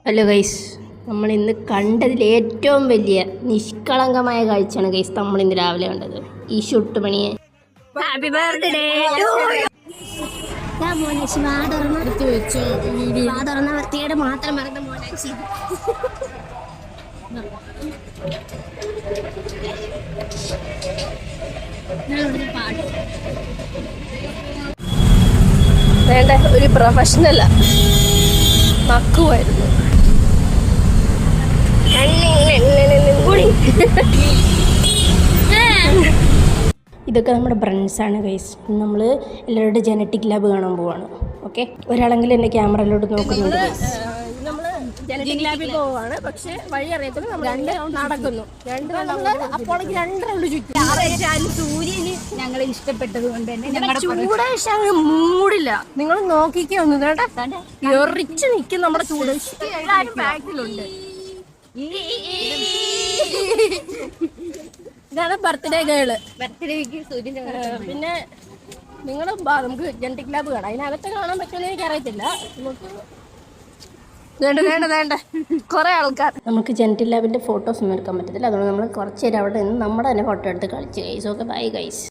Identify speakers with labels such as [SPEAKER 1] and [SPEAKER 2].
[SPEAKER 1] Hello guys, നമ്മളിന്ന് കണ്ടതിൽ ഏറ്റവും വലിയ നിഷ്കളങ്കമായ കാഴ്ചയാണ് ഗൈസ് നമ്മളിന്ന് രാവിലെ കണ്ടത്. ഈ ഷുട്ടുമണിയെ ഹാപ്പി ബർത്ത്ഡേ വൃത്തിയുടെ മാത്രം മറന്ന മോനാച്ചി. വേണ്ട, ഒരു പ്രൊഫഷണലാ നക്കുമായിരുന്നു. ഇതൊക്കെ നമ്മുടെ ഫ്രണ്ട്സാണ് ഗൈസ്. നമ്മൾ എല്ലാവരുടെ ജനറ്റിക് ലാബ് കാണാൻ പോവാണ്. ഓക്കെ, ഒരാളെങ്കിലും എൻ്റെ ക്യാമറയിലോട്ട് നോക്കുന്നുണ്ട്. നമ്മൾ ജനറ്റിക് ലാബിൽ പോവാണ്, പക്ഷെ വഴി അറിയത്തില്ല. നമ്മൾ നടക്കുന്നു. അപ്പോൾ 2 റൗണ്ട് ചുറ്റും.
[SPEAKER 2] സൂര്യന് ഞങ്ങളെ ഇഷ്ടപ്പെട്ടത് കൊണ്ട് തന്നെ
[SPEAKER 1] ചൂടേശ മൂടില്ല. നിങ്ങൾ നോക്കിക്കോ ഒന്ന് കേട്ടോ, എറിച്ച് നിൽക്കും നമ്മുടെ ചൂടേശ്. എല്ലാവരും ബാക്കിലുണ്ട്. ഇതാണ് ബർത്ത്ഡേ ഗേള്.
[SPEAKER 2] ബർത്ത്ഡേക്ക് സൂര്യന്റെ
[SPEAKER 1] പിന്നെ നിങ്ങൾ നമുക്ക് ജനറ്റിക് ലാബ് കാണാം. അതിനകത്ത് കാണാൻ പറ്റുമെന്ന് എനിക്കറിയത്തില്ല. വേണ്ട കുറെ ആൾക്കാർ. നമുക്ക് ജനറ്റിക് ലാബിന്റെ ഫോട്ടോസ് ഒന്നും എടുക്കാൻ പറ്റത്തില്ല. അതുകൊണ്ട് നമ്മൾ കുറച്ച് നേരം അവിടെ നിന്ന് നമ്മുടെ തന്നെ ഫോട്ടോ എടുത്ത് കളിച്ച് ഗൈസ്. Okay, bye guys.